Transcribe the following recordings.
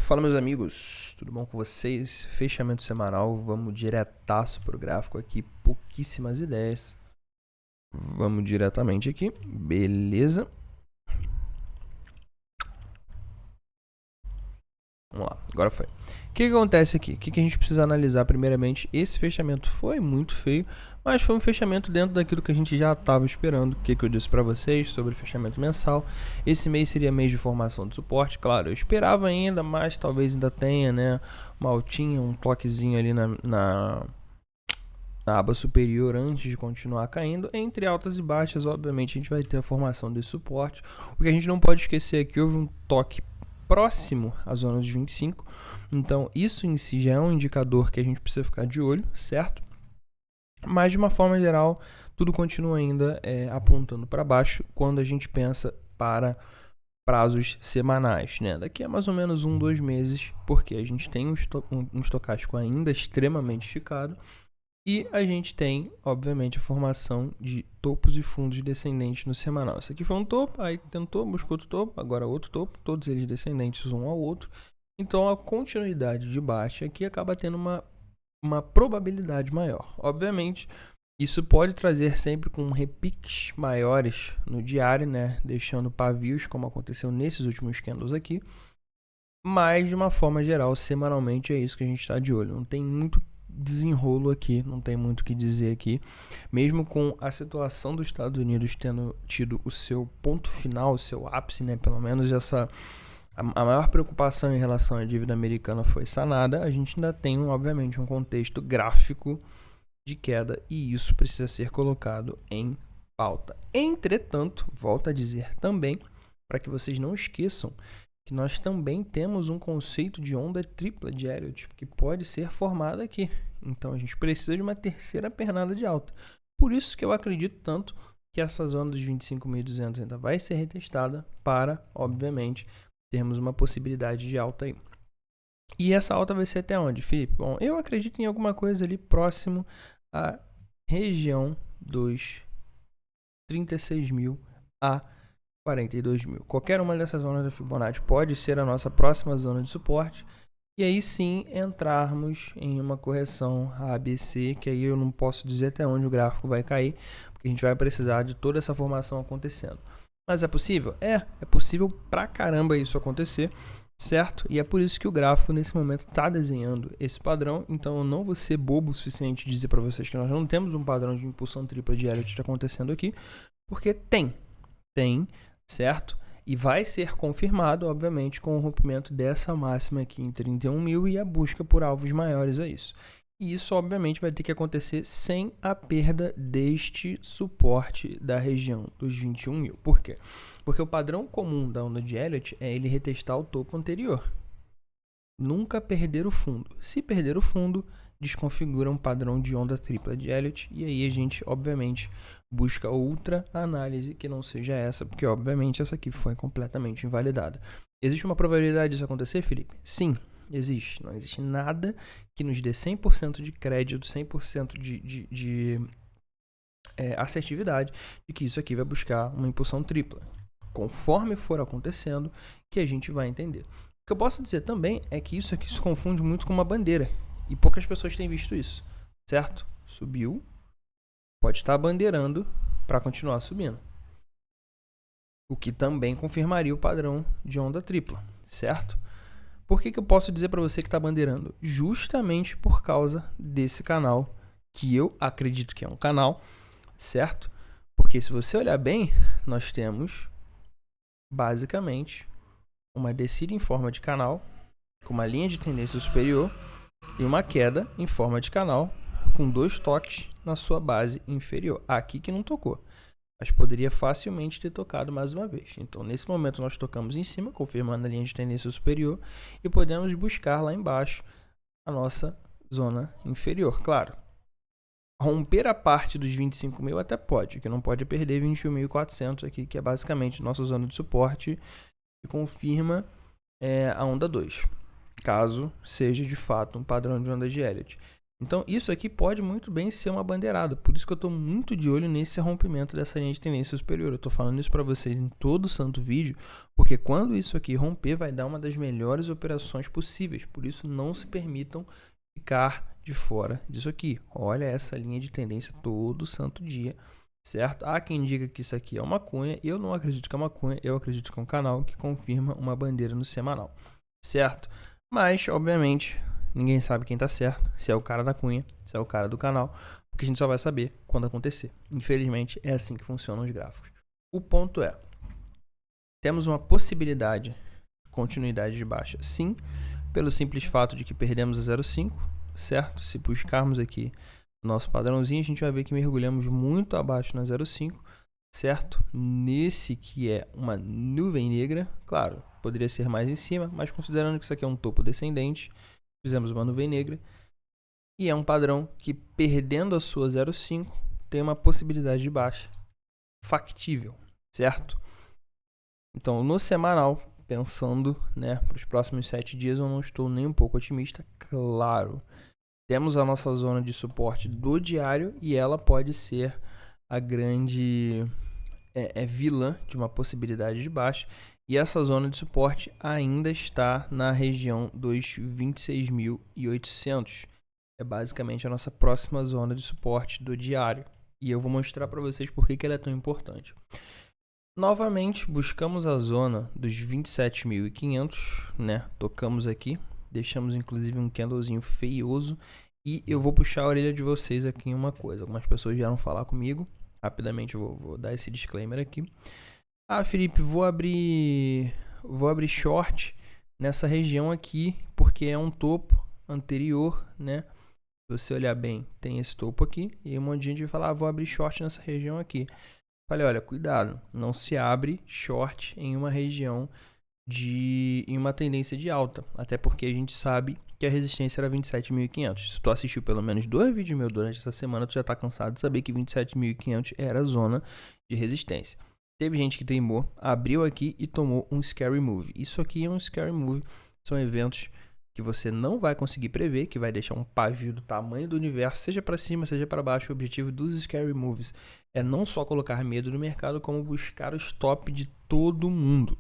Fala, meus amigos, tudo bom com vocês? Fechamento semanal, vamos diretaço pro gráfico aqui, pouquíssimas ideias. Vamos diretamente aqui, beleza? Vamos lá, agora foi. O que acontece aqui? O que a gente precisa analisar primeiramente? Esse fechamento foi muito feio, mas foi um fechamento dentro daquilo que a gente já estava esperando. O que eu disse para vocês sobre o fechamento mensal. Esse mês seria mês de formação de suporte, claro, eu esperava ainda, mas talvez ainda tenha, né, uma altinha, um toquezinho ali na aba superior antes de continuar caindo. Entre altas e baixas, obviamente, a gente vai ter a formação desse suporte. O que a gente não pode esquecer é que houve um toque próximo à zona de 25, então isso em si já é um indicador que a gente precisa ficar de olho, certo? Mas de uma forma geral, tudo continua ainda apontando para baixo quando a gente pensa para prazos semanais, né? Daqui a mais ou menos 2 meses, porque a gente tem um estocástico ainda extremamente esticado. E a gente tem, obviamente, a formação de topos e fundos descendentes no semanal. Isso aqui foi um topo, aí tentou, buscou outro topo, agora outro topo, todos eles descendentes um ao outro. Então a continuidade de baixa aqui acaba tendo uma probabilidade maior. Obviamente, isso pode trazer sempre com repiques maiores no diário, né? Deixando pavios, como aconteceu nesses últimos candles aqui. Mas, de uma forma geral, semanalmente é isso que a gente está de olho. Não tem muito desenrolo aqui, não tem muito o que dizer aqui. Mesmo com a situação dos Estados Unidos tendo tido o seu ponto final, o seu ápice, né? Pelo menos a maior preocupação em relação à dívida americana foi sanada. A gente ainda tem, obviamente, um contexto gráfico de queda e isso precisa ser colocado em pauta. Entretanto, volto a dizer também, para que vocês não esqueçam, que nós também temos um conceito de onda tripla de Elliott que pode ser formada aqui. Então a gente precisa de uma terceira pernada de alta. Por isso que eu acredito tanto que essa zona dos 25.200 ainda vai ser retestada para, obviamente, termos uma possibilidade de alta aí. E essa alta vai ser até onde, Felipe? Bom, eu acredito em alguma coisa ali próximo à região dos 36.000 a 42.000. Qualquer uma dessas zonas da Fibonacci pode ser a nossa próxima zona de suporte. E aí sim entrarmos em uma correção ABC, que aí eu não posso dizer até onde o gráfico vai cair, porque a gente vai precisar de toda essa formação acontecendo. Mas é possível? É possível pra caramba isso acontecer, certo? E é por isso que o gráfico nesse momento está desenhando esse padrão. Então eu não vou ser bobo o suficiente de dizer para vocês que nós não temos um padrão de impulsão tripla de Elliott acontecendo aqui, porque tem, certo? E vai ser confirmado, obviamente, com o rompimento dessa máxima aqui em 31.000 e a busca por alvos maiores a isso. E isso, obviamente, vai ter que acontecer sem a perda deste suporte da região dos 21.000. Por quê? Porque o padrão comum da onda de Elliott é ele retestar o topo anterior. Nunca perder o fundo. Se perder o fundo, desconfigura um padrão de onda tripla de Elliott e aí a gente, obviamente, busca outra análise que não seja essa, porque, obviamente, essa aqui foi completamente invalidada. Existe uma probabilidade disso acontecer, Felipe? Sim, existe. Não existe nada que nos dê 100% de crédito, 100% de assertividade de que isso aqui vai buscar uma impulsão tripla. Conforme for acontecendo, que a gente vai entender. O que eu posso dizer também é que isso aqui se confunde muito com uma bandeira. E poucas pessoas têm visto isso, certo? Subiu, pode estar bandeirando para continuar subindo. O que também confirmaria o padrão de onda tripla, certo? Por que eu posso dizer para você que está bandeirando? Justamente por causa desse canal, que eu acredito que é um canal, certo? Porque se você olhar bem, nós temos basicamente uma descida em forma de canal, com uma linha de tendência superior, e uma queda em forma de canal, com 2 toques na sua base inferior. Aqui que não tocou, mas poderia facilmente ter tocado mais uma vez. Então, nesse momento, nós tocamos em cima, confirmando a linha de tendência superior, e podemos buscar lá embaixo a nossa zona inferior. Claro, romper a parte dos 25.000 até pode, que não pode perder 21.400 aqui, que é basicamente nossa zona de suporte, que confirma a onda 2, caso seja de fato um padrão de onda de Elliott. Então, isso aqui pode muito bem ser uma bandeirada. Por isso que eu estou muito de olho nesse rompimento dessa linha de tendência superior. Eu estou falando isso para vocês em todo santo vídeo, porque quando isso aqui romper, vai dar uma das melhores operações possíveis. Por isso, não se permitam ficar de fora disso aqui. Olha essa linha de tendência todo santo dia, certo? Há quem diga que isso aqui é uma cunha. Eu não acredito que é uma cunha. Eu acredito que é um canal que confirma uma bandeira no semanal, certo? Mas, obviamente, ninguém sabe quem tá certo, se é o cara da cunha, se é o cara do canal, porque a gente só vai saber quando acontecer. Infelizmente, é assim que funcionam os gráficos. O ponto é, temos uma possibilidade de continuidade de baixa, sim, pelo simples fato de que perdemos a 0,5, certo? Se buscarmos aqui o nosso padrãozinho, a gente vai ver que mergulhamos muito abaixo na 0,5, certo? Nesse que é uma nuvem negra, claro, poderia ser mais em cima, mas considerando que isso aqui é um topo descendente, fizemos uma nuvem negra e é um padrão que, perdendo a sua 0,5, tem uma possibilidade de baixa factível, certo? Então, no semanal, pensando, né, para os próximos 7 dias, eu não estou nem um pouco otimista. Claro, temos a nossa zona de suporte do diário e ela pode ser a grande vilã de uma possibilidade de baixa. E essa zona de suporte ainda está na região dos 26.800. É basicamente a nossa próxima zona de suporte do diário. E eu vou mostrar para vocês por que ela é tão importante. Novamente, buscamos a zona dos 27.500, né? Tocamos aqui, deixamos inclusive um candlezinho feioso. E eu vou puxar a orelha de vocês aqui em uma coisa. Algumas pessoas vieram falar comigo. Rapidamente eu vou dar esse disclaimer aqui. Ah, Felipe, vou abrir short nessa região aqui, porque é um topo anterior, né? Se você olhar bem, tem esse topo aqui, e um monte de gente vai falar, vou abrir short nessa região aqui. Falei, olha, cuidado, não se abre short em uma região em uma tendência de alta, até porque a gente sabe que a resistência era 27.500. Se tu assistiu pelo menos 2 vídeos meus durante essa semana, tu já tá cansado de saber que 27.500 era a zona de resistência. Teve gente que teimou, abriu aqui e tomou um scary move. Isso aqui é um scary move. São eventos que você não vai conseguir prever, que vai deixar um pavio do tamanho do universo, seja para cima, seja para baixo. O objetivo dos scary moves é não só colocar medo no mercado, como buscar o stop de todo mundo.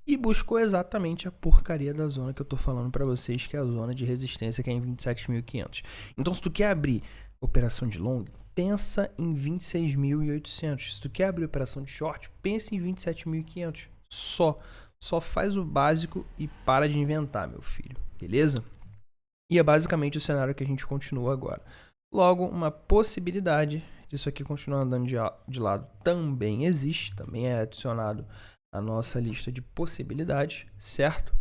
E buscou exatamente a porcaria da zona que eu tô falando para vocês, que é a zona de resistência, que é em 27.500. Então, se tu quer abrir operação de long, pensa em 26.800. Se tu quer abrir operação de short, pensa em 27.500. Só faz o básico e para de inventar, meu filho. Beleza? E é basicamente o cenário que a gente continua agora. Logo, uma possibilidade disso aqui continuar andando de lado também existe. Também é adicionado à nossa lista de possibilidades, certo?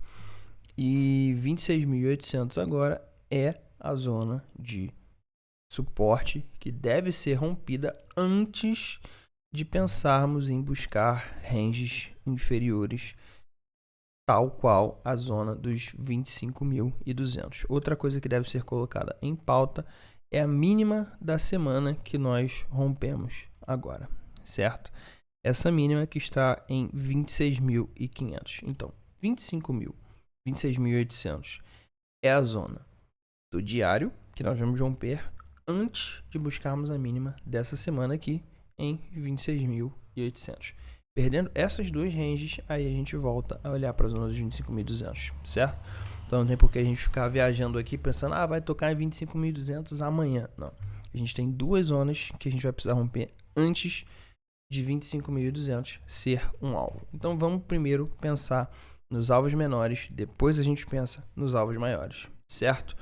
E 26.800 agora é a zona de suporte que deve ser rompida antes de pensarmos em buscar ranges inferiores, tal qual a zona dos 25.200. Outra coisa que deve ser colocada em pauta é a mínima da semana que nós rompemos agora, certo? Essa mínima que está em 26.500. Então, 25.000, 26.800 é a zona do diário que nós vamos romper antes de buscarmos a mínima dessa semana aqui em 26.800. Perdendo essas duas ranges, aí a gente volta a olhar para a zona dos 25.200, certo? Então não tem por que a gente ficar viajando aqui pensando, vai tocar em 25.200 amanhã. Não. A gente tem duas zonas que a gente vai precisar romper antes de 25.200 ser um alvo. Então vamos primeiro pensar nos alvos menores, depois a gente pensa nos alvos maiores, certo?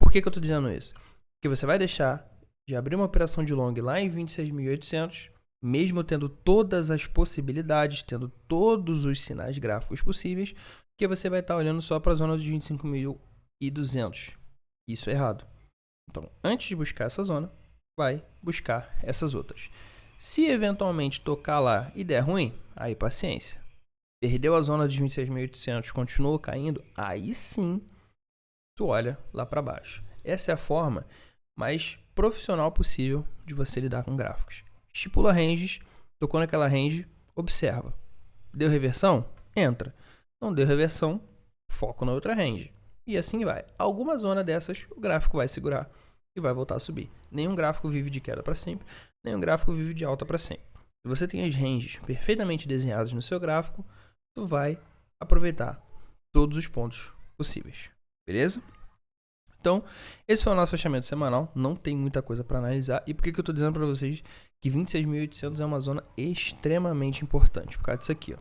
Por que eu estou dizendo isso? Porque você vai deixar de abrir uma operação de long lá em 26.800, mesmo tendo todas as possibilidades, tendo todos os sinais gráficos possíveis, que você vai estar olhando só para a zona dos 25.200. Isso é errado. Então, antes de buscar essa zona, vai buscar essas outras. Se eventualmente tocar lá e der ruim, aí paciência. Perdeu a zona dos 26.800, continuou caindo, aí sim tu olha lá para baixo. Essa é a forma mais profissional possível de você lidar com gráficos. Estipula ranges, tocou naquela range, observa. Deu reversão? Entra. Não deu reversão, foco na outra range. E assim vai. Alguma zona dessas o gráfico vai segurar. e vai voltar a subir. Nenhum gráfico vive de queda para sempre, nenhum gráfico vive de alta para sempre. Se você tem as ranges perfeitamente desenhadas no seu gráfico, tu vai aproveitar todos os pontos possíveis, beleza? Então, esse foi o nosso fechamento semanal, não tem muita coisa para analisar. E por que eu estou dizendo para vocês que 26.800 é uma zona extremamente importante? Por causa disso aqui, ó.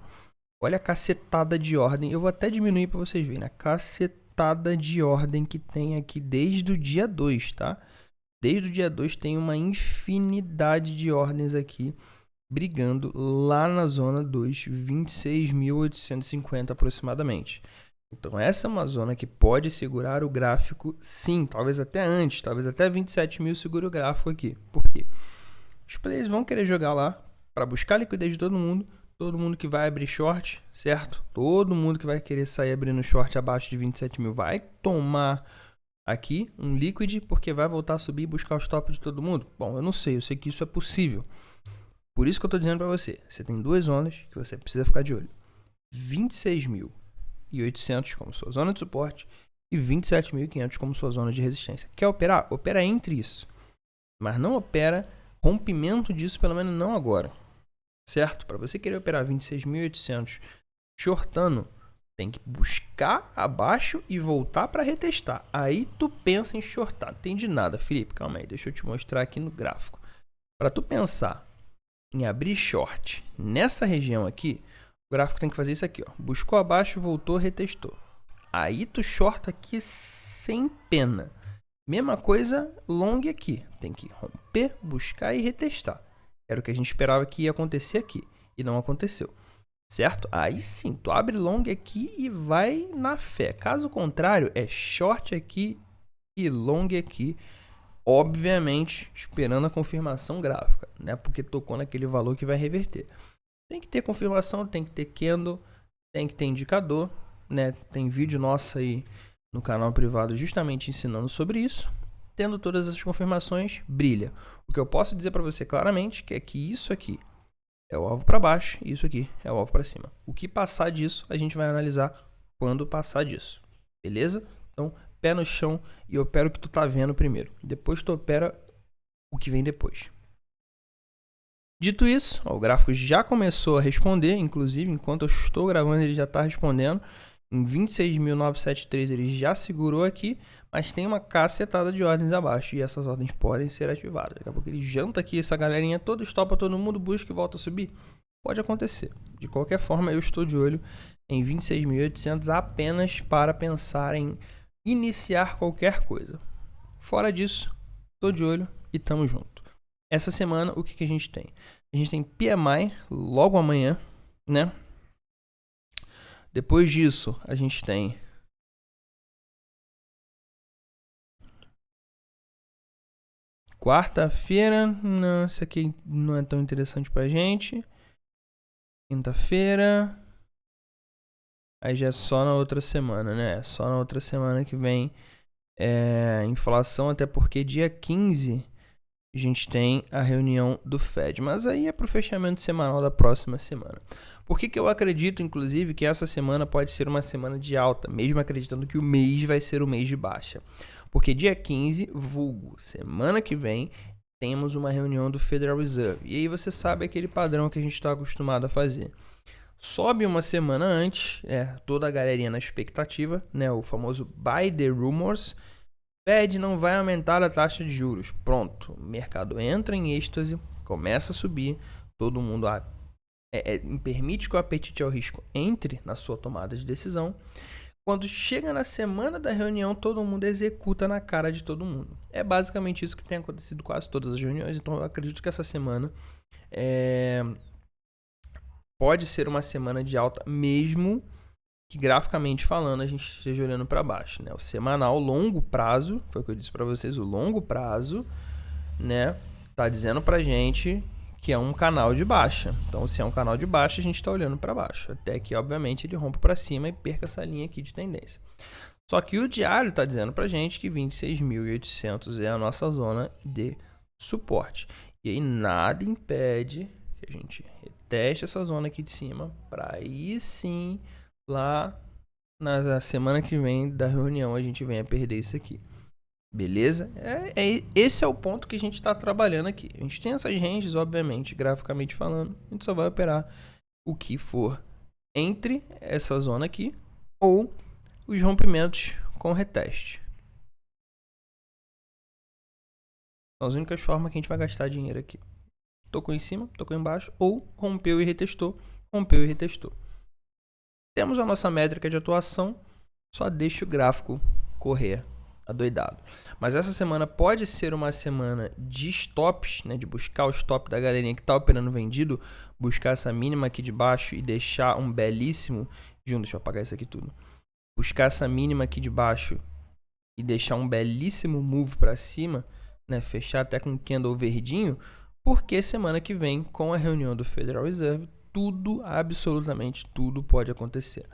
Olha a cacetada de ordem, eu vou até diminuir para vocês verem, a cacetada de ordem que tem aqui desde o dia 2, tá? Desde o dia 2 tem uma infinidade de ordens aqui, brigando lá na zona dos 26.850 aproximadamente. Então essa é uma zona que pode segurar o gráfico, sim, talvez até antes, talvez até 27 mil segure o gráfico aqui. Por quê? Os players vão querer jogar lá para buscar a liquidez de todo mundo que vai abrir short, certo? Todo mundo que vai querer sair abrindo short abaixo de 27 mil vai tomar aqui um liquid, porque vai voltar a subir e buscar os tops de todo mundo. Bom, eu não sei, eu sei que isso é possível. Por isso que eu estou dizendo para você, você tem duas zonas que você precisa ficar de olho. 26.800 como sua zona de suporte e 27.500 como sua zona de resistência. Quer operar? Opera entre isso. Mas não opera rompimento disso, pelo menos não agora. Certo? Para você querer operar 26.800 shortando, tem que buscar abaixo e voltar para retestar. Aí tu pensa em shortar. Não entendi nada, Felipe. Calma aí, deixa eu te mostrar aqui no gráfico. Para tu pensar em abrir short nessa região aqui, o gráfico tem que fazer isso aqui, ó. Buscou abaixo, voltou, retestou. Aí tu shorta aqui sem pena. Mesma coisa long aqui. Tem que romper, buscar e retestar. Era o que a gente esperava que ia acontecer aqui. E não aconteceu. Certo? Aí sim, tu abre long aqui e vai na fé. Caso contrário, é short aqui e long aqui. Obviamente, esperando a confirmação gráfica, né? Porque tocou naquele valor que vai reverter. Tem que ter confirmação, tem que ter candle, tem que ter indicador, né? Tem vídeo nosso aí no canal privado justamente ensinando sobre isso. Tendo todas essas confirmações, brilha. O que eu posso dizer para você claramente é que isso aqui é o alvo para baixo e isso aqui é o alvo para cima. O que passar disso, a gente vai analisar quando passar disso. Beleza? Então, pé no chão e opera o que tu tá vendo primeiro. Depois tu opera o que vem depois. Dito isso, ó, o gráfico já começou a responder, inclusive enquanto eu estou gravando ele já está respondendo. Em 26.973 ele já segurou aqui, mas tem uma cacetada de ordens abaixo e essas ordens podem ser ativadas. Daqui a pouco ele janta aqui, essa galerinha toda, estopa todo mundo, busca e volta a subir. Pode acontecer. De qualquer forma, eu estou de olho em 26.800 apenas para pensar em iniciar qualquer coisa. Fora disso, estou de olho e tamo junto. Essa semana, o que a gente tem? A gente tem PMI logo amanhã, né? Depois disso, a gente tem quarta-feira. Não, isso aqui não é tão interessante pra gente. Quinta-feira. Aí já é só na outra semana, né? Só na outra semana que vem inflação, até porque dia 15 a gente tem a reunião do Fed, mas aí é para o fechamento semanal da próxima semana. Por que eu acredito, inclusive, que essa semana pode ser uma semana de alta, mesmo acreditando que o mês vai ser o mês de baixa? Porque dia 15, vulgo, semana que vem, temos uma reunião do Federal Reserve. E aí você sabe aquele padrão que a gente está acostumado a fazer. Sobe uma semana antes, toda a galerinha na expectativa, né, o famoso buy the rumors. Fed não vai aumentar a taxa de juros. Pronto, o mercado entra em êxtase, começa a subir, todo mundo permite que o apetite ao risco entre na sua tomada de decisão. Quando chega na semana da reunião, todo mundo executa na cara de todo mundo. É basicamente isso que tem acontecido quase todas as reuniões, então eu acredito que essa semana pode ser uma semana de alta, mesmo que graficamente falando a gente esteja olhando para baixo, né? O semanal, longo prazo, foi o que eu disse para vocês, o longo prazo, né? Tá dizendo pra gente que é um canal de baixa. Então, se é um canal de baixa, a gente tá olhando para baixo, até que obviamente ele rompa para cima e perca essa linha aqui de tendência. Só que o diário tá dizendo pra gente que 26.800 é a nossa zona de suporte. E aí nada impede que a gente reteste essa zona aqui de cima para aí sim lá na semana que vem da reunião a gente venha perder isso aqui. Beleza? Esse é o ponto que a gente está trabalhando aqui. A gente tem essas ranges, obviamente, graficamente falando. A gente só vai operar o que for entre essa zona aqui ou os rompimentos com reteste. São as únicas formas que a gente vai gastar dinheiro aqui. Tocou em cima, tocou embaixo, ou rompeu e retestou, rompeu e retestou. Temos a nossa métrica de atuação, só deixa o gráfico correr adoidado. Mas essa semana pode ser uma semana de stops, né, de buscar o stop da galerinha que está operando vendido, buscar essa mínima aqui de baixo e deixar um belíssimo... Deixa eu apagar isso aqui tudo. Buscar essa mínima aqui de baixo e deixar um belíssimo move para cima, né, fechar até com um candle verdinho, porque semana que vem, com a reunião do Federal Reserve, tudo, absolutamente tudo pode acontecer.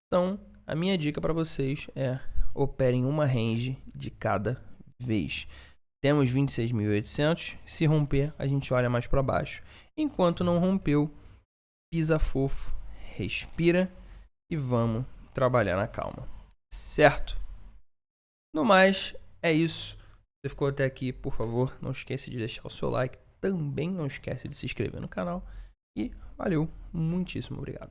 Então, a minha dica para vocês é operem uma range de cada vez. Temos 26.800, se romper, a gente olha mais para baixo. Enquanto não rompeu, pisa fofo, respira e vamos trabalhar na calma. Certo? No mais, é isso. Se você ficou até aqui, por favor, não esqueça de deixar o seu like. Também não esquece de se inscrever no canal. E valeu, muitíssimo obrigado.